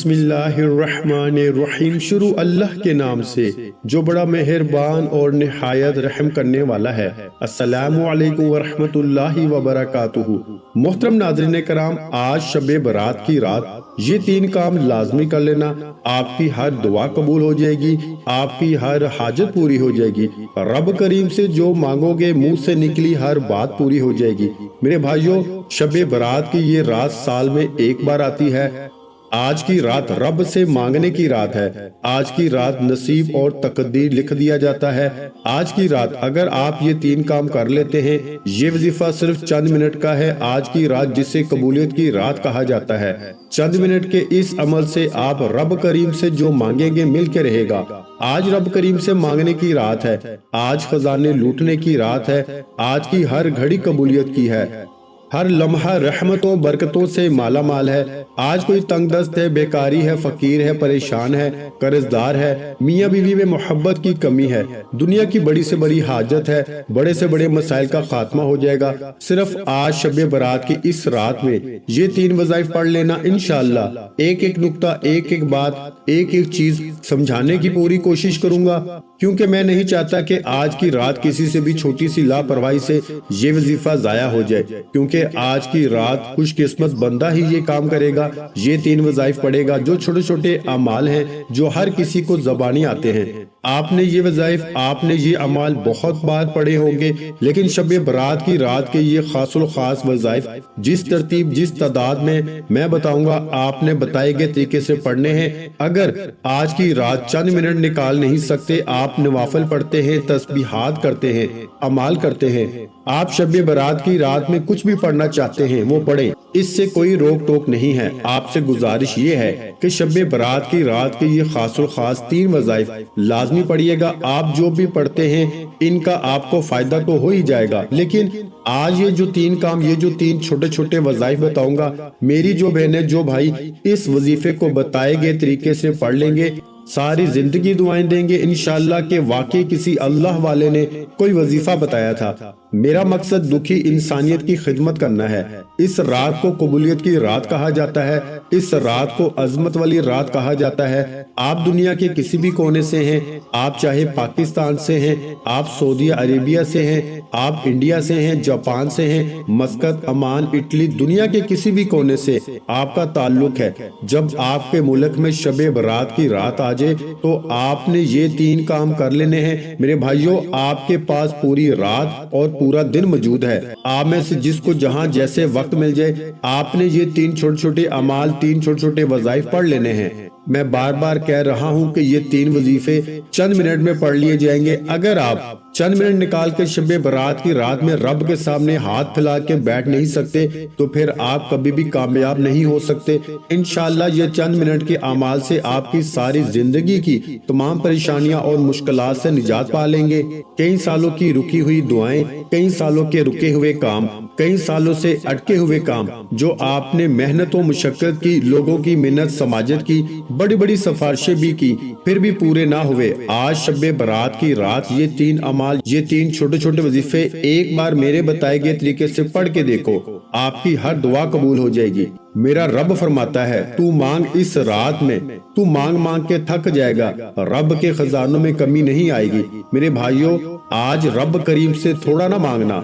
بسم اللہ الرحمن الرحیم۔ شروع اللہ کے نام سے جو بڑا مہربان اور نہایت رحم کرنے والا ہے۔ السلام علیکم ورحمۃ اللہ وبرکاتہ۔ محترم ناظرین کرام، آج شب برات کی رات یہ 3 کام لازمی کر لینا، آپ کی ہر دعا قبول ہو جائے گی، آپ کی ہر حاجت پوری ہو جائے گی، رب کریم سے جو مانگو گے منہ سے نکلی ہر بات پوری ہو جائے گی۔ میرے بھائیوں، شب برات کی یہ رات سال میں ایک بار آتی ہے۔ آج کی رات رب سے مانگنے کی رات ہے۔ آج کی رات نصیب اور تقدیر لکھ دیا جاتا ہے۔ آج کی رات اگر آپ یہ 3 کام کر لیتے ہیں، یہ وظیفہ صرف چند منٹ کا ہے۔ آج کی رات جسے قبولیت کی رات کہا جاتا ہے، چند منٹ کے اس عمل سے آپ رب کریم سے جو مانگیں گے مل کے رہے گا۔ آج رب کریم سے مانگنے کی رات ہے، آج خزانے لوٹنے کی رات ہے، آج کی ہر گھڑی قبولیت کی ہے، ہر لمحہ رحمتوں برکتوں سے مالا مال ہے۔ آج کوئی تنگ دست ہے، بیکاری ہے، فقیر ہے، پریشان ہے، قرض دار ہے، میاں بیوی میں محبت کی کمی ہے، دنیا کی بڑی سے بڑی حاجت ہے، بڑے سے بڑے مسائل کا خاتمہ ہو جائے گا۔ صرف آج شب برات کی اس رات میں یہ 3 وظائف پڑھ لینا، انشاءاللہ ایک ایک نقطہ، ایک ایک بات، ایک ایک چیز سمجھانے کی پوری کوشش کروں گا، کیونکہ میں نہیں چاہتا کہ آج کی رات کسی سے بھی چھوٹی سی لاپرواہی سے یہ وظیفہ ضائع ہو جائے، کیونکہ آج کی رات خوش قسمت بندہ ہی یہ کام کرے گا، یہ 3 وظائف پڑھے گا، جو چھوٹے چھوٹے اعمال ہیں جو ہر کسی کو زبانی آتے ہیں۔ آپ نے یہ وظائف، آپ نے یہ اعمال بہت بار پڑھے ہوں گے، لیکن شب برات کی رات کے یہ خاص الخاص وظائف جس ترتیب، جس تعداد میں بتاؤں گا، آپ نے بتائے گئے طریقے سے پڑھنے ہیں۔ اگر آج کی رات چند منٹ نکال نہیں سکتے، آپ نوافل پڑھتے ہیں، تسبیحات کرتے ہیں، اعمال کرتے ہیں، آپ شب برات کی رات میں کچھ بھی پڑھنا چاہتے ہیں وہ پڑھیں، اس سے کوئی روک ٹوک نہیں ہے۔ آپ سے گزارش یہ ہے کہ شب برات کی رات کے یہ خاص الخاص 3 وظائف لازمی پڑھیے گا۔ آپ جو بھی پڑھتے ہیں ان کا آپ کو فائدہ تو ہو ہی جائے گا، لیکن آج یہ جو 3 کام، یہ جو 3 چھوٹے چھوٹے وظائف بتاؤں گا، میری جو بہنیں، جو بھائی اس وظیفے کو بتائے گئے طریقے سے پڑھ لیں گے، ساری زندگی دعائیں دیں گے انشاءاللہ کہ واقعی کسی اللہ والے نے کوئی وظیفہ بتایا تھا۔ میرا مقصد دکھی انسانیت کی خدمت کرنا ہے۔ اس رات کو قبولیت کی رات کہا جاتا ہے، اس رات کو عظمت والی رات کہا جاتا ہے۔ آپ دنیا کے کسی بھی کونے سے ہیں، آپ چاہے پاکستان سے ہیں، آپ سعودی عربیہ سے ہیں، آپ انڈیا سے ہیں، جاپان سے ہیں، مسقط، عمان، اٹلی، دنیا کے کسی بھی کونے سے آپ کا تعلق ہے، جب آپ کے ملک میں شب برات کی رات آ جائے تو آپ نے یہ 3 کام کر لینے ہیں۔ میرے بھائیوں، آپ کے پاس پوری رات اور پورا دن موجود ہے، آپ میں سے جس کو جہاں جیسے وقت مل جائے، آپ نے یہ 3 چھوٹے چھوٹے اعمال، 3 چھوٹے چھوٹے وظائف پڑھ لینے ہیں۔ میں بار بار کہہ رہا ہوں کہ یہ 3 وظیفے چند منٹ میں پڑھ لیے جائیں گے۔ اگر آپ چند منٹ نکال کے شب برات کی رات میں رب کے سامنے ہاتھ پھیلا کے بیٹھ نہیں سکتے تو پھر آپ کبھی بھی کامیاب نہیں ہو سکتے۔ انشاءاللہ یہ چند منٹ کے اعمال سے آپ کی ساری زندگی کی تمام پریشانیاں اور مشکلات سے نجات پا لیں گے۔ کئی سالوں کی رکی ہوئی دعائیں، کئی سالوں کے رکے ہوئے کام، کئی سالوں سے اٹکے ہوئے کام جو آپ نے محنت و مشقت کی، لوگوں کی منت سماجت کی، بڑی بڑی سفارشیں بھی کی، پھر بھی پورے نہ ہوئے، آج شب برات کی رات یہ 3 اعمال، یہ 3 چھوٹے چھوٹے وظیفے ایک بار میرے بتائے گئے طریقے سے پڑھ کے دیکھو، آپ کی ہر دعا قبول ہو جائے گی۔ میرا رب فرماتا ہے، تو مانگ اس رات میں، تو مانگ مانگ کے تھک جائے گا، رب کے خزانوں میں کمی نہیں آئے گی۔ میرے بھائیوں، آج رب کریم سے تھوڑا نہ مانگنا،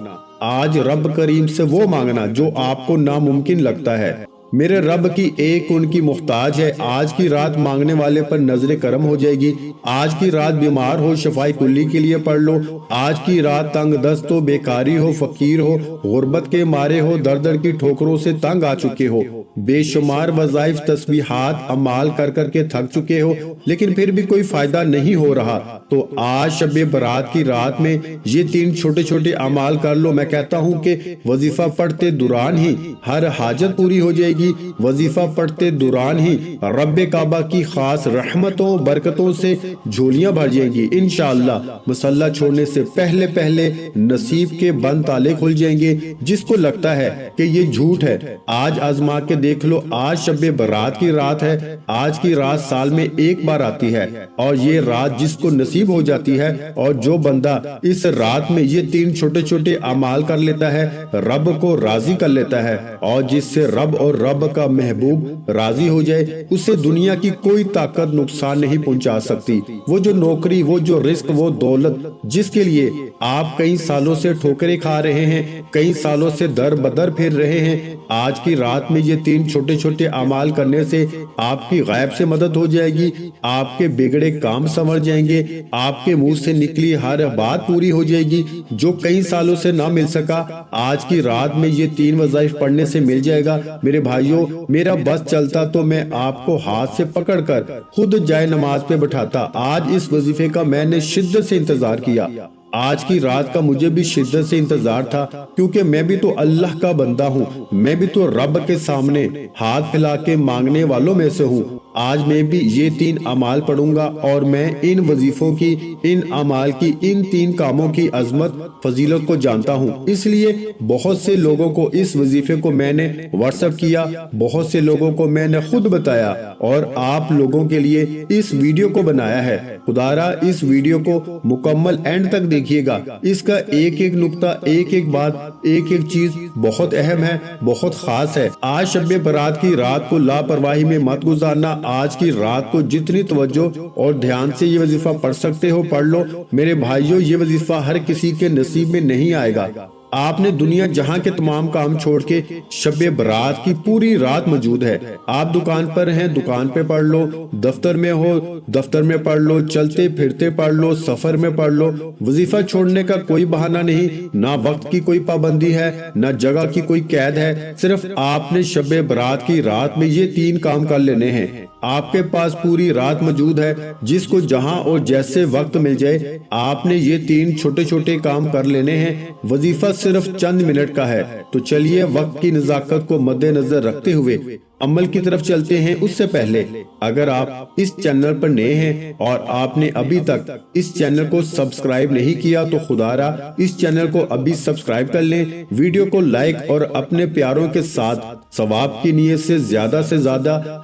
آج رب کریم سے وہ مانگنا جو آپ کو ناممکن لگتا ہے۔ میرے رب کی ایک ان کی محتاج ہے۔ آج کی رات مانگنے والے پر نظر کرم ہو جائے گی۔ آج کی رات بیمار ہو، شفائے کلی کے لیے پڑھ لو۔ آج کی رات تنگ دست ہو، بیکاری ہو، فقیر ہو، غربت کے مارے ہو، در در کی ٹھوکروں سے تنگ آ چکے ہو، بے شمار وظائف، تسبیحات، اعمال کر کر کے تھک چکے ہو، لیکن پھر بھی کوئی فائدہ نہیں ہو رہا، تو آج شب برات کی رات میں یہ 3 چھوٹے چھوٹے اعمال کر لو۔ میں کہتا ہوں کہ وظیفہ پڑھتے دوران ہی ہر حاجت پوری ہو جائے گی، وظیفہ پڑھتے دوران ہی رب کعبہ کی خاص رحمتوں برکتوں سے جھولیاں بھر جائیں گی انشاءاللہ۔ مصلی چھوڑنے سے پہلے پہلے نصیب کے بند تالے کھل جائیں گے۔ جس کو لگتا ہے کہ یہ جھوٹ ہے، آج آزما کے دیکھ لو۔ آج شب برات کی رات ہے، آج کی رات سال میں ایک بار آتی ہے، اور یہ رات جس کو نصیب ہو جاتی ہے، اور جو بندہ اس رات میں یہ 3 چھوٹے چھوٹے اعمال کر لیتا ہے، رب کو راضی کر لیتا ہے، اور جس سے رب اور रब का महबूब राजी हो जाए, उसे दुनिया की कोई ताकत नुकसान नहीं पहुंचा सकती। वो जो नौकरी, वो जो रिस्क, वो दौलत जिसके लिए आप कई सालों से ठोकरें खा रहे हैं, कई सालों से दर बदर फिर रहे हैं, आज की रात में ये 3 छोटे छोटे अमाल करने से आपकी गैब से मदद हो जाएगी, आपके बिगड़े काम संवर जाएंगे, आपके मुंह से निकली हर बात पूरी हो जाएगी। जो कई सालों से ना मिल सका, आज की रात में ये 3 वज़ाइफ पढ़ने से मिल जाएगा। मेरे भाइयों, मेरा बस चलता तो मैं आपको हाथ से पकड़कर खुद जाए नमाज पे बैठाता। आज इस वजीफे का मैंने शिद्दत से इंतजार किया। आज की रात का मुझे भी शिद्दत से इंतजार था, क्योंकि मैं भी तो अल्लाह का बंदा हूँ, मैं भी तो रब के सामने हाथ फैला के मांगने वालों में से हूँ। आज मैं भी ये 3 अमाल पढ़ूंगा और मैं इन वजीफों की, इन अमाल की, इन 3 कामों की अजमत फजीलत को जानता हूँ। इसलिए बहुत से लोगों को इस वजीफे को मैंने व्हाट्सएप किया, बहुत से लोगों को मैंने खुद बताया और आप लोगों के लिए इस वीडियो को बनाया है। खुदारा इस वीडियो को मुकम्मल एंड तक देखिएगा। इसका एक एक नुक्ता, एक एक बात, एक एक चीज बहुत अहम है, बहुत खास है। आज शब बारात की रात को लापरवाही में मत गुजारना। आज की रात को जितनी तवज्जो और ध्यान से ये वजीफा पढ़ सकते हो पढ़ लो। मेरे भाइयों, ये वजीफा हर किसी के नसीब में नहीं आएगा। आपने दुनिया जहां के तमाम काम छोड़ के शब बारात की पूरी रात मौजूद है। आप दुकान पर हैं, दुकान पे पढ़ लो, दफ्तर में हो, दफ्तर में पढ़ लो, चलते फिरते पढ़ लो, सफर में पढ़ लो। वजीफा छोड़ने का कोई बहाना नहीं, ना वक्त की कोई पाबंदी है, ना जगह की कोई कैद है। सिर्फ आपने शब बारात की रात में ये 3 काम कर लेने हैं। आपके पास पूरी रात मौजूद है, जिसको जहां और जैसे वक्त मिल जाए आपने ये 3 छोटे छोटे काम कर लेने हैं। वजीफा सिर्फ चंद मिनट का है। तो चलिए वक्त की नजाकत को मद्देनजर रखते हुए अमल की तरफ चलते हैं। उससे पहले अगर आप इस चैनल पर नए हैं और आपने अभी तक इस चैनल को सब्सक्राइब नहीं किया तो खुदारा इस चैनल को अभी सब्सक्राइब कर लें। वीडियो को लाइक और अपने प्यारों के साथ सवाब की नीयत से ज्यादा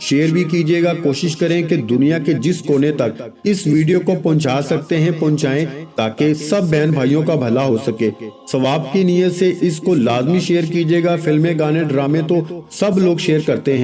शेयर भी कीजिएगा। कोशिश करें कि दुनिया के जिस कोने तक इस वीडियो को पहुंचा सकते हैं पहुंचाएं, ताकि सब बहन भाइयों का भला हो सके। सवाब की नीयत से इसको लाजमी शेयर कीजिएगा। फिल्में, गाने, ड्रामे तो सब लोग शेयर करते हैं।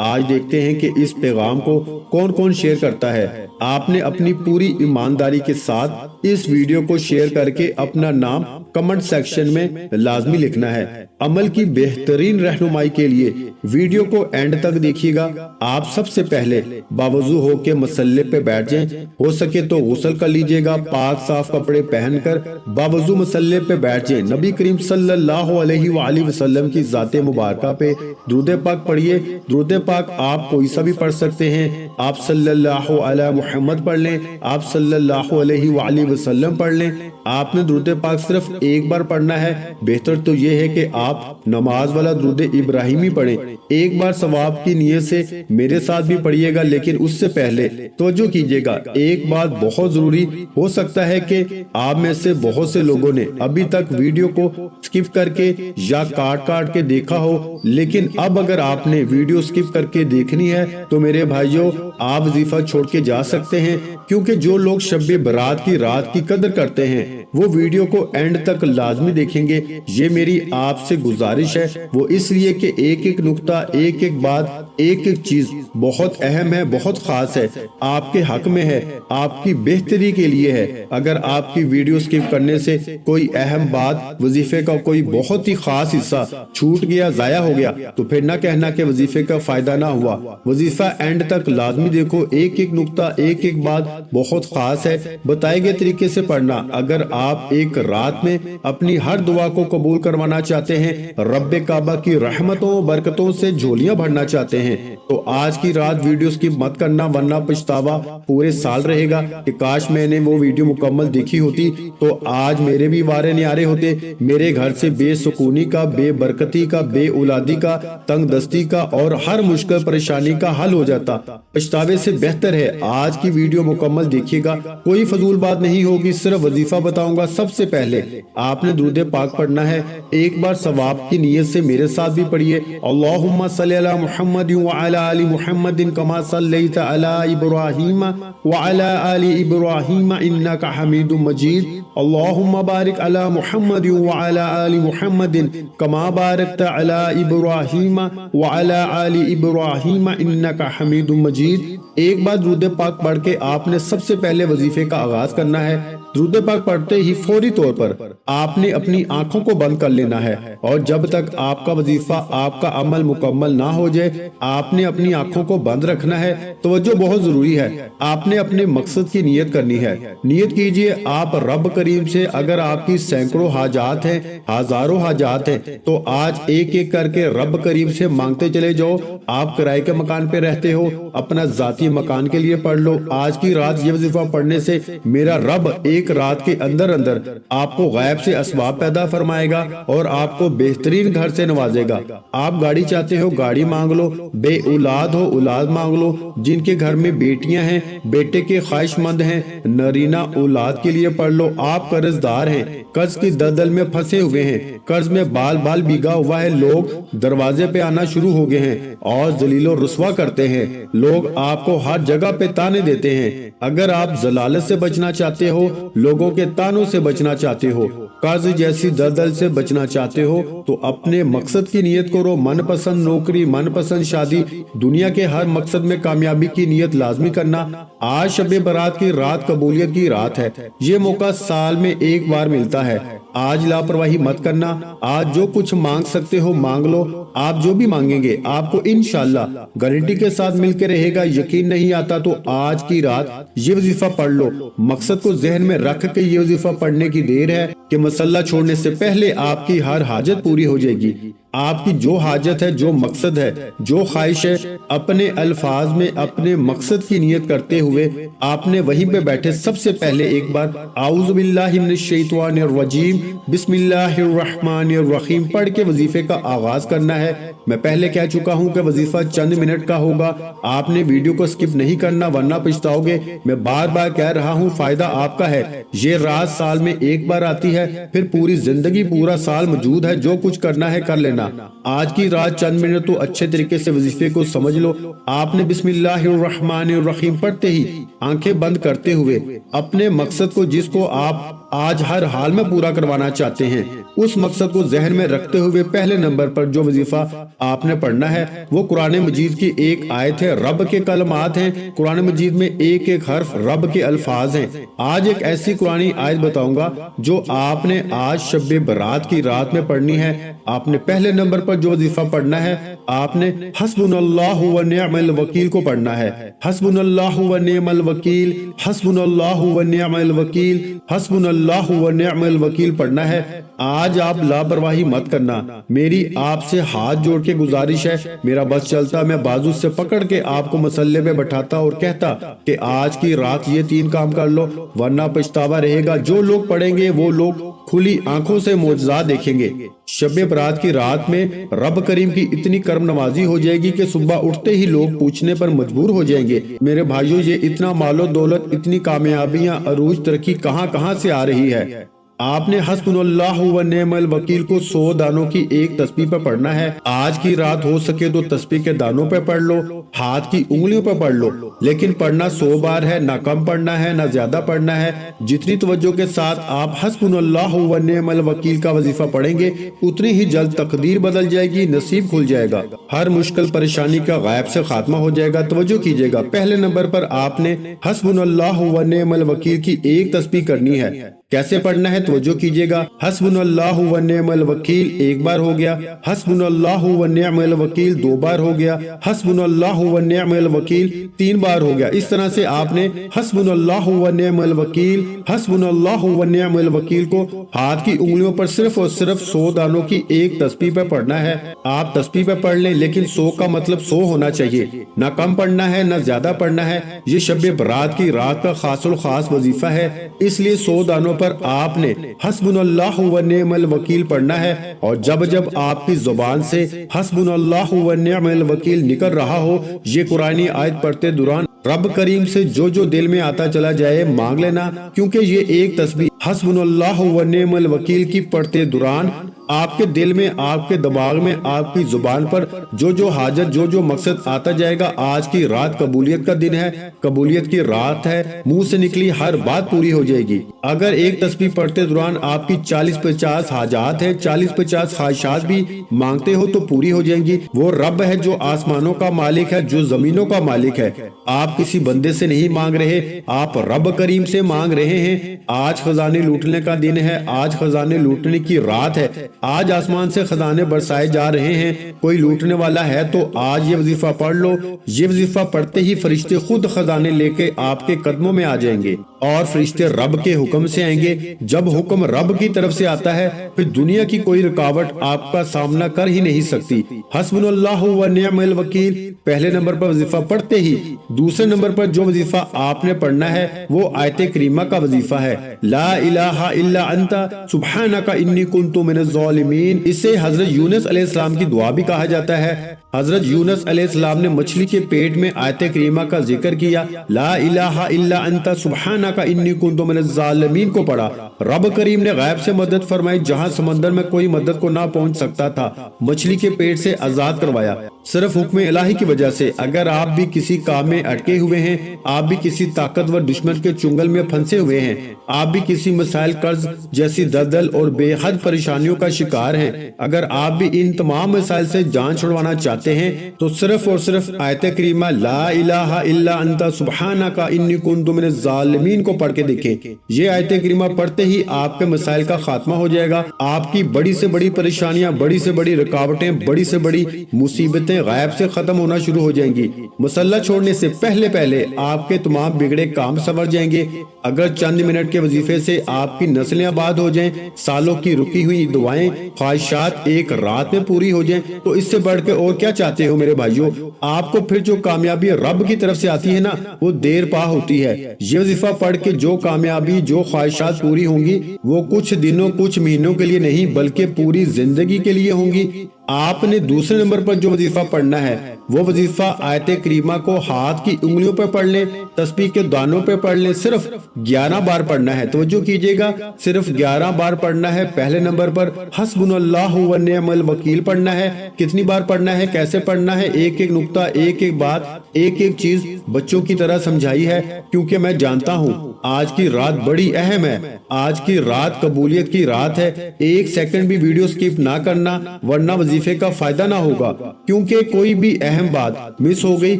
आज देखते हैं कि इस पैगाम को कौन कौन शेयर करता है। आपने अपनी पूरी ईमानदारी के साथ इस वीडियो को शेयर करके अपना नाम कमेंट सेक्शन में लाजमी लिखना है। अमल की बेहतरीन रहनुमाई के लिए वीडियो को एंड तक देखिएगा। आप सबसे पहले बावजू होके मसल्ले पे बैठ जाएं। हो सके तो गुस्ल कर लीजिएगा। पाक साफ कपड़े पहनकर बावजू मसल्ले पे बैठ जाएं। नबी करीम सल्लल्लाहु अलैहि वसल्लम की जाते मुबारका पे दुरूद पाक पढ़िए। दुरूद पाक आप कोई सा भी पढ़ सकते हैं। आप सल्लल्लाहु अला मुहम्मद पढ़ लें, आप सल्लल्लाहु अलैहि वसल्लम पढ़ लें। आपने दुरूद पाक सिर्फ एक बार पढ़ना है। बेहतर तो ये है कि आप नमाज वाला दुरूद इब्राहिमी पढ़ें। एक बार सवाब की नीयत से मेरे साथ भी पढ़िएगा, लेकिन उससे पहले तवज्जो कीजिएगा। एक बात बहुत जरूरी, हो सकता है कि आप में से बहुत से लोगों ने अभी तक वीडियो को स्किप करके या काट के देखा हो, लेकिन अब अगर आपने वीडियो स्किप करके देखनी है तो मेरे भाइयों आप वजीफा छोड़ के जा सकते हैं, क्योंकि जो लोग शब बारात की रात की कदर करते हैं वो वीडियो को एंड तक लाजमी देखेंगे। ये मेरी आपसे गुजारिश है, वो इसलिए कि एक एक नुक्ता, एक एक बात, एक एक चीज बहुत अहम है, बहुत खास है, आपके हक में है, आपकी बेहतरी के लिए है। अगर आपकी वीडियो स्किप करने से कोई अहम बात, वजीफे का कोई बहुत ही खास हिस्सा छूट गया, जाया हो गया, तो फिर ना कहना कि वजीफे का फायदा ना हुआ। वजीफा एंड तक लाजमी देखो। एक एक नुक्ता, एक एक बात बहुत खास है। बताए गए तरीके से पढ़ना। अगर आप एक रात में अपनी हर दुआ को कबूल करवाना चाहते हैं, रब्बे काबा की रहमतों बरकतों से झोलियां भरना चाहते हैं, तो आज की रात वीडियो स्किप मत करना, वरना पछतावा पूरे साल रहेगा कि काश मैंने वो वीडियो मुकम्मल देखी होती तो आज मेरे भी वारे न्यारे होते। मेरे घर से बेसुकूनी का, बेबरकती का, बेऔलादी का, तंग दस्ती का और हर मुश्किल परेशानी का हल हो जाता। पछतावे से बेहतर है आज की वीडियो मुकम्मल देखिएगा। कोई फजूल बात नहीं होगी, सिर्फ वजीफा बताऊंगा। सबसे पहले आपने दुरूद पाक पढ़ना है। एक बार सवाब की नीयत से मेरे साथ भी पढ़िए। अल्लाहुम्मा सल्ली अला मुहम्मद व अला आलि मुहम्मद कमा सल्लैता अला इब्राहीम व अला आलि इब्राहीम इन्नका हमीदुम मजीद। अल्लाहुम्मा बारिक अला मुहम्मद व अला आलि मुहम्मद कमा बारकता अला इब्राहीम व अला आलि इब्राहीम इन्नका हमीदुम मजीद। एक बार दुरूद पाक पढ़ के आपने सबसे पहले वजीफे का आगाज करना है। दुरूद पाक पढ़ते ही फौरी तौर पर आपने अपनी आंखों को बंद कर लेना है और जब तक आपका वजीफा, आपका अमल मुकम्मल ना हो जाए, आपने अपनी आंखों को बंद रखना है। तवज्जो बहुत जरूरी है। आपने अपने मकसद की नियत करनी है। नियत कीजिए आप रब करीम से, अगर आपकी सैकड़ों हाजात हैं, हजारों हाजात हैं, तो आज एक एक करके रब करीम से मांगते चले जाओ। आप किराए के मकान पे रहते हो, अपना जाती मकान के लिए पढ़ लो। आज की रात ये वजीफा पढ़ने से मेरा रब एक रात के अंदर अंदर आपको गैब से असबाब पैदा फरमाएगा और आपको बेहतरीन घर से नवाजेगा। आप गाड़ी चाहते हो, गाड़ी मांग लो। बे औलाद हो, औलाद मांग लो। जिनके घर में बेटियां हैं, बेटे के ख्वाहिशमंद हैं, नरीना औलाद के लिए पढ़ लो। आप कर्जदार हैं, कर्ज की दलदल में फंसे हुए हैं, कर्ज में बाल बाल भीगा हुआ है, लोग दरवाजे पे आना शुरू हो गए हैं और जलीलो रुस्वा करते हैं। लोग आपको हर जगह पे ताने देते हैं। अगर आप जलालत से बचना चाहते हो, लोगों के तानों से बचना चाहते हो, कर्ज जैसी दलदल से बचना चाहते हो, तो अपने मकसद की नियत करो। मनपसंद नौकरी, मनपसंद शादी, दुनिया के हर मकसद में कामयाबी की नियत लाजमी करना। आज शब बारात की रात कबूलियत की रात है। ये मौका साल में एक बार मिलता है। आज लापरवाही मत करना। आज जो कुछ मांग सकते हो मांग लो। आप जो भी मांगेंगे आपको इंशाअल्लाह गारंटी के साथ मिलकर रहेगा। यकीन नहीं आता तो आज की रात ये वजीफा पढ़ लो। मकसद को जहन में रख के ये वजीफा पढ़ने की देर है कि मसल्ला छोड़ने से पहले आपकी हर हाजत पूरी हो जाएगी। आपकी जो हाजत है, जो मकसद है, जो ख्वाहिश है, अपने अल्फाज में अपने मकसद की नियत करते हुए आपने वहीं पे बैठे सबसे पहले एक बार आऊज़ु बिल्लाहि मिनश शैतानिर रजीम बिस्मिल्लाहिर रहमानिर रहीम पढ़ के वजीफे का आगाज करना है। मैं पहले कह चुका हूँ कि वजीफा चंद मिनट का होगा। आपने वीडियो को स्किप नहीं करना वरना पछताओगे। मैं बार बार कह रहा हूँ, फायदा आपका है। ये रात साल में एक बार आती है, फिर पूरी जिंदगी, पूरा साल मौजूद है। जो कुछ करना है कर लेना। आज की रात चंद मिनट तो अच्छे तरीके से वजीफे को समझ लो। आपने बिस्मिल्लाहिर्रहमानिर्रहीम पढ़ते ही आंखें बंद करते हुए अपने मकसद को, जिसको आप आज हर हाल में पूरा करवाना चाहते हैं, उस मकसद को जहन में रखते हुए पहले नंबर पर जो वजीफा आपने पढ़ना है वो कुरान मजीद की एक आयत है। रब के कलमात हैं। कुरान मजीद में एक एक हर्फ रब के अल्फाज हैं। आज एक ऐसी कुरानी आयत बताऊंगा जो आपने आज शब बारात की रात में पढ़नी है। आपने पहले नंबर पर जो वजीफा पढ़ना है, आपने हस्बुनल्लाहु व निअमल वकील को पढ़ना है। हस्बुनल्लाहु व निअमल वकील, हस्बुनल्लाहु व निअमल वकील, हस्बुनल्लाहु व निअमल वकील पढ़ना है। आज आप लापरवाही मत करना। मेरी आपसे हाथ जोड़ के गुजारिश है। मेरा बस चलता, मैं बाजू से पकड़ के आपको मसल्ले पे बैठाता और कहता कि आज की रात ये 3 काम कर लो वरना पछतावा रहेगा। जो लोग पढ़ेंगे वो लोग खुली आंखों से मौजज़ा देखेंगे। शब बारात की रात में रब करीम की इतनी करम नवाजी हो जाएगी कि सुबह उठते ही लोग पूछने पर मजबूर हो जाएंगे, मेरे भाइयों ये इतना मालो दौलत, इतनी कामयाबियां, अरूज, तरक्की कहां से आ रही है। आपने हस्बुनल्लाहु व निअमल वकील को 100 दानों की एक तस्बीह पे पढ़ना है। आज की रात हो सके तो तस्बीह के दानों पे पढ़ लो, हाथ की उंगलियों पे पढ़ लो, लेकिन पढ़ना 100 बार है। ना कम पढ़ना है ना ज्यादा पढ़ना है। जितनी तवज्जो के साथ आप हस्बुनल्लाहु व निअमल वकील का वजीफा पढ़ेंगे उतनी ही जल्द तकदीर बदल जाएगी, नसीब खुल जाएगा, हर मुश्किल परेशानी का गायब से खात्मा हो जाएगा। तवज्जो कीजिएगा, पहले नंबर पर आपने हस्बुनल्लाहु व निअमल वकील की एक तस्बीह करनी है। कैसे पढ़ना है तवज्जो कीजिएगा। हस्बुनल्लाहु व निअमल वकील एक बार हो गया, हस्बुनल्लाहु व निअमल वकील 2 बार हो गया, हस्बुनल्लाहु व निअमल वकील 3 बार हो गया। इस तरह से आपने हस्बुनल्लाहु व निअमल वकील, हस्बुनल्लाहु व निअमल वकील को हाथ की उंगलियों पर सिर्फ और सिर्फ 100 दानों की एक तस्बीह पे पढ़ना है। आप तस्बीह पे पढ़ लें, लेकिन 100 का मतलब 100 होना चाहिए। ना कम पढ़ना है ना ज्यादा पढ़ना है। ये शब बारात की रात का खासुल खास वजीफा है, इसलिए 100 दानों पर आपने हस्बुनल्लाहु व निअमल वकील पढ़ना है। और जब जब आपकी जुबान से हस्बुनल्लाहु व निअमल वकील निकल रहा हो, ये कुरानी आयत पढ़ते दौरान रब करीम से जो जो दिल में आता चला जाए मांग लेना, क्योंकि ये एक तस्बीह हस्बुनल्लाह व निअमल वकील की पढ़ते दौरान आपके दिल में, आपके दिमाग में, आपकी जुबान पर जो हाजत, जो मकसद आता जाएगा, आज की रात कबूलियत का दिन है, कबूलियत की रात है, मुंह से निकली हर बात पूरी हो जाएगी। अगर एक तस्बीह पढ़ते दौरान आपकी 40-50 हाजात है, 40-50 ख्वाहिशात भी मांगते हो तो पूरी हो जाएंगी। वो रब है जो आसमानों का मालिक है, जो जमीनों का मालिक है। आप किसी बंदे से नहीं मांग रहे, आप रब करीम से मांग रहे हैं। आज खजाने लूटने का दिन है, आज खजाने लूटने की रात है, आज आसमान से खजाने बरसाए जा रहे हैं। कोई लूटने वाला है तो आज ये वजीफा पढ़ लो। ये वजीफा पढ़ते ही फरिश्ते खुद खजाने लेके आपके कदमों में आ जाएंगे और फरिश्ते रब के हुक्म से आएंगे। जब हुक्म रब की तरफ से आता है फिर दुनिया की कोई रुकावट आपका सामना कर ही नहीं सकती। हस्बुनल्लाहु व निअमल वकील पहले नंबर पर वजीफा पढ़ते ही दूसरे नंबर पर जो वजीफा आपने पढ़ना है वो आयत करीमा का वजीफा है, ला इलाहा इल्ला अंता सुब्हानका इन्नी कुन्तु मिनज़ ज़ालिमीन। इसे हजरत यूनुस अलैहिस्सलाम की दुआ भी कहा जाता है। हजरत यूनुस अलैहिस्सलाम ने मछली के पेट में आयत करीमा का जिक्र किया, ला इलाहा इल्ला अंता सुब्हानका इन्नी कुन्तु मिनज़ ज़ालिमीन को पढ़ा। रब करीम ने गैब से मदद फरमाई, जहां समंदर में कोई मदद को ना पहुंच सकता था, मछली के पेट से आजाद करवाया सिर्फ हुक्म इलाही की वजह से। अगर आप भी किसी काम में अटके हुए हैं, आप भी किसी ताकतवर दुश्मन के चुंगल में फंसे हुए हैं, आप भी किसी मसाइल, कर्ज जैसी दलदल और बेहद परेशानियों का शिकार हैं, अगर आप भी इन तमाम मसाइल से जान छुड़वाना चाहते हैं तो सिर्फ और सिर्फ आयत करीमा ला इलाहा इल्ला अंता सुब्हानका इन्नी कुन्तु मिनज़ ज़ालिमीन को पढ़ के देखें। ये आयत करीमा पढ़ते ही आपके मसाइल का खात्मा हो जाएगा। आपकी बड़ी से बड़ी परेशानियां, बड़ी से बड़ी रुकावटें, बड़ी से बड़ी मुसीबतें गायब से खत्म होना शुरू हो जाएंगी। मसल्ला छोड़ने से पहले पहले आपके तमाम बिगड़े काम संवर जाएंगे। अगर चंद मिनट के वजीफे से आपकी नस्लें आबाद हो जाएं, सालों की रुकी हुई दुआएं, ख्वाहिशात एक रात में पूरी हो जाएं, तो इससे बढ़ के और क्या चाहते हो मेरे भाइयों। आपको फिर जो कामयाबी रब की तरफ से आती है ना, वो देर पा होती है। ये वजीफा पढ़ के जो कामयाबी, जो ख्वाहिशात पूरी होंगी वो कुछ दिनों, कुछ महीनों के लिए नहीं बल्कि पूरी जिंदगी के लिए होंगी। आपने दूसरे नंबर पर जो वजीफा पढ़ना है वो वजीफा आयत करीमा को हाथ की उंगलियों पर पढ़ लें, तस्बीह के दानों पर पढ़ लें। सिर्फ 11 बार पढ़ना है, तवज्जो कीजिएगा, सिर्फ 11 बार पढ़ना है। पहले नंबर पर हस्बुनल्लाहु व निअमल वकील पढ़ना है। कितनी बार पढ़ना है, कैसे पढ़ना है, एक एक नुक्ता, एक एक बात, एक एक चीज बच्चों की तरह समझाई है, क्योंकि मैं जानता हूँ आज की रात बड़ी अहम है। आज की रात कबूलियत की रात है। एक सेकंड भी वीडियो स्किप ना करना, वरना वजीफे का फायदा ना होगा, क्योंकि कोई भी अहम बात मिस हो गई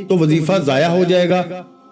तो वजीफा जाया हो जाएगा।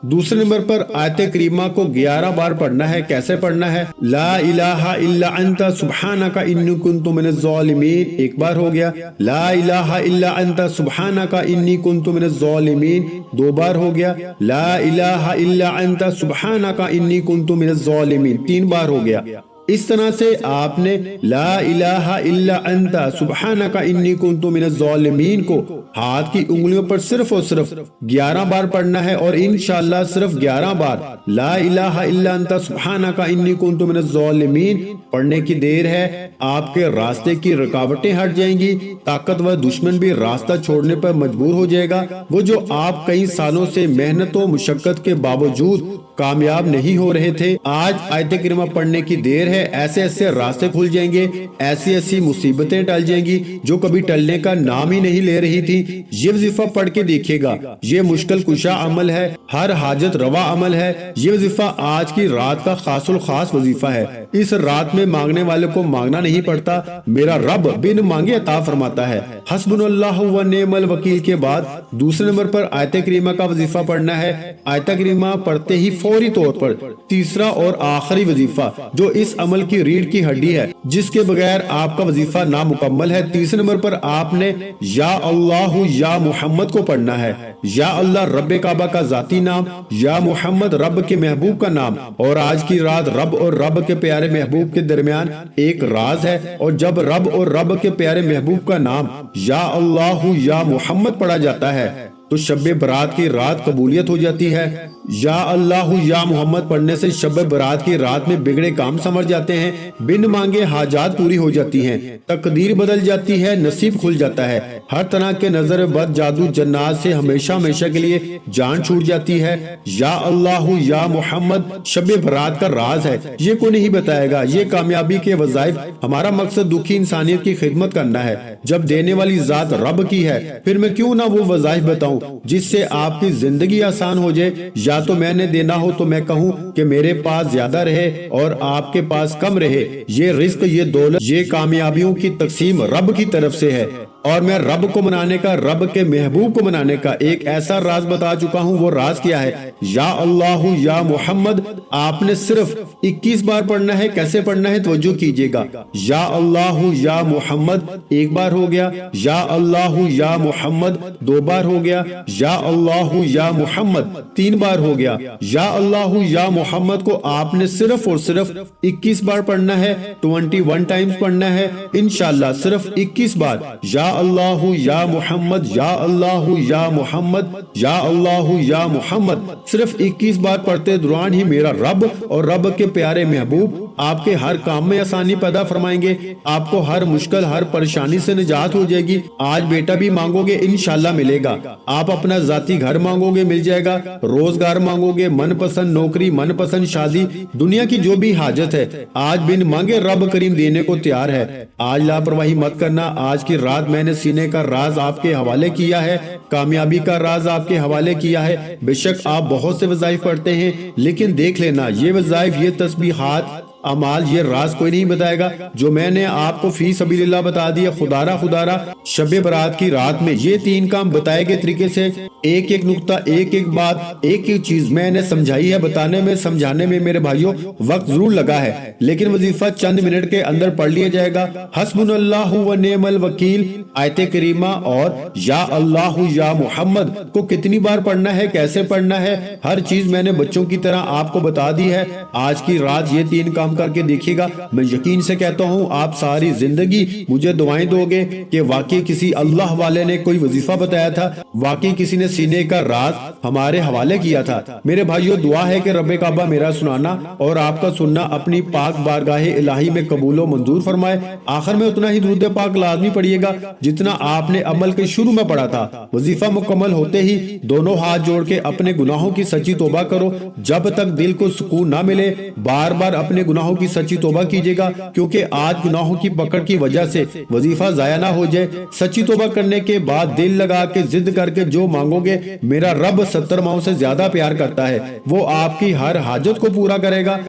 दूसरे नंबर पर आयत करीमा को 11 बार पढ़ना है। कैसे पढ़ना है, ला इलाहा इल्ला अंता सुब्हानका इन्नी कुन्तु मिनज़ ज़ालिमीन एक बार हो गया, ला इलाहा इल्ला अंता सुब्हानका इन्नी कुन्तु मिनज़ ज़ालिमीन 2 बार हो गया, ला इलाहा इल्ला अंता सुब्हानका इन्नी कुन्तु मिनज़ ज़ालिमीन 3 बार हो गया। इस तरह से आपने ला इलाहा इल्ला अंता सुब्हानका इन्नी कुन्तु मिनज़ ज़ालिमीन को हाथ की उंगलियों पर सिर्फ और सिर्फ 11 बार पढ़ना है। और इंशाअल्लाह सिर्फ 11 बार ला इलाहा इल्ला अंता सुब्हानका इन्नी कुन्तु मिनज़ ज़ालिमीन पढ़ने की देर है। आपके रास्ते की रुकावटें हट जाएंगी, ताकतवर दुश्मन भी रास्ता छोड़ने पर मजबूर हो जाएगा। वो जो आप कई सालों से मेहनत और मुशक्कत के बावजूद कामयाब नहीं हो रहे थे, आज आयत करीमा पढ़ने की देर है। ऐसे ऐसे रास्ते खुल जाएंगे, ऐसी ऐसी मुसीबतें टल जाएंगी जो कभी टलने का नाम ही नहीं ले रही थी। ये वजीफा पढ़ के देखिएगा, ये मुश्किल कुशा अमल है, हर हाजत रवा अमल है। ये वजीफा आज की रात का खासुल खास वजीफा है। इस रात में मांगने वाले को मांगना नहीं पड़ता, मेरा रब बिन मांगे अता फरमाता है। हस्बुनल्लाहु व निअमल वकील के बाद दूसरे नंबर पर आयत करीमा का वजीफा पढ़ना है। आयत करीमा पढ़ते ही फौरी तौर पर तीसरा और आखिरी वजीफा, जो इस अमल की रीढ़ की हड्डी है, जिसके बगैर आपका वजीफा नामुकम्मल है। तीसरे नंबर पर आपने या अल्लाहु या मोहम्मद को पढ़ना है। या अल्लाह रब काबा का जाती नाम, या मोहम्मद रब के महबूब का नाम। और आज की रात रब और रब के प्यारे महबूब के दरमियान एक राज है, और जब रब और रब के प्यारे महबूब का नाम या अल्लाहु या मोहम्मद पढ़ा जाता है तो शब बरात की रात कबूलियत हो जाती है। یا اللہ یا محمد پڑھنے سے شب برات کی رات میں بگڑے کام سنور جاتے ہیں، بن مانگے حاجات پوری ہو جاتی ہیں، تقدیر بدل جاتی ہے، نصیب کھل جاتا ہے، ہر طرح کے نظر بد جادو جنات سے ہمیشہ ہمیشہ کے لیے جان چھوٹ جاتی ہے۔ یا اللہ یا محمد شب برات کا راز ہے، یہ کوئی نہیں بتائے گا۔ یہ کامیابی کے وظائف، ہمارا مقصد دکھی انسانیت کی خدمت کرنا ہے۔ جب دینے والی ذات رب کی ہے، پھر میں کیوں نہ وہ وظائف بتاؤں جس سے آپ کی زندگی آسان ہو جائے۔ یا تو میں نے دینا ہو تو میں کہوں کہ میرے پاس زیادہ رہے اور آپ کے پاس کم رہے۔ یہ رزق، یہ دولت، یہ کامیابیوں کی تقسیم رب کی طرف سے ہے، اور میں رب کو منانے کا، رب کے محبوب کو منانے کا ایک ایسا راز بتا چکا ہوں۔ وہ راز کیا ہے؟ یا اللہ یا محمد آپ نے صرف 21 بار پڑھنا ہے۔ کیسے پڑھنا ہے توجہ کیجئے گا۔ یا اللہ یا محمد ایک بار ہو گیا، یا اللہ یا محمد 2 بار ہو گیا، یا اللہ یا محمد 3 بار ہو گیا۔ یا اللہ یا محمد کو آپ نے صرف اور صرف 21 بار پڑھنا ہے، 21 ٹائمز پڑھنا ہے انشاءاللہ، صرف 21 بار۔ یا اللہ یا محمد، یا اللہ یا محمد، یا اللہ یا محمد صرف 21 بار پڑھتے دوران ہی میرا رب اور رب کے پیارے محبوب آپ کے ہر کام میں آسانی پیدا فرمائیں گے۔ آپ کو ہر مشکل، ہر پریشانی سے نجات ہو جائے گی۔ آج بیٹا بھی مانگو گے انشاءاللہ ملے گا، آپ اپنا ذاتی گھر مانگو گے مل جائے گا، روزگار مانگو گے، من پسند نوکری، من پسند شادی، دنیا کی جو بھی حاجت ہے آج بن مانگے رب کریم دینے کو تیار ہے۔ آج لاپرواہی مت کرنا۔ آج کی رات میں نے سینے کا راز آپ کے حوالے کیا ہے، کامیابی کا راز آپ کے حوالے کیا ہے۔ بے شک آپ بہت سے وظائف پڑھتے ہیں، لیکن دیکھ لینا یہ وظائف، یہ تسبیحات، اعمال، یہ راز کوئی نہیں بتائے گا جو میں نے آپ کو فی سبیل اللہ بتا دیا۔ خدارہ شب برات کی رات میں یہ 3 کام بتائے گئے طریقے سے، ایک ایک نقطہ، ایک ایک بات، ایک ایک چیز میں نے سمجھائی ہے۔ بتانے میں، سمجھانے میں میرے بھائیوں وقت ضرور لگا ہے، لیکن وظیفہ چند منٹ کے اندر پڑھ لیا جائے گا۔ حسبنا اللہ و نعم الوکیل آیت کریمہ اور یا اللہ یا محمد کو کتنی بار پڑھنا ہے، کیسے پڑھنا ہے، ہر چیز میں نے بچوں کی طرح آپ کو بتا دی ہے۔ آج کی رات یہ 3 کام کر کے دیکھیے گا، میں یقین سے کہتا ہوں آپ ساری زندگی مجھے دعائیں دو گے کہ واقعی کسی اللہ والے نے کوئی وظیفہ بتایا تھا، واقعی کسی نے سینے کا راز ہمارے حوالے کیا تھا۔ میرے بھائیوں دعا ہے کہ رب کعبہ میرا سنانا اور آپ کا سننا اپنی پاک بارگاہ الہی میں قبول و منظور فرمائے۔ آخر میں اتنا ہی درود پاک لازمی پڑھیے گا جتنا آپ نے عمل کے شروع میں پڑھا تھا۔ وظیفہ مکمل ہوتے ہی دونوں ہاتھ جوڑ کے اپنے گناہوں کی سچی توبہ کرو۔ جب تک دل کو سکون نہ ملے بار بار اپنے گناہوں کی سچی توبہ کیجئے گا، کیونکہ آج گناہوں کی پکڑ کی وجہ سے وظیفہ ضائع نہ ہو جائے۔ سچی توبہ کرنے کے بعد دل لگا کے ضد کر کے جو مانگو گے، میرا رب 70 ماؤں سے زیادہ پیار کرتا ہے، وہ آپ کی ہر حاجت کو پورا کرے گا۔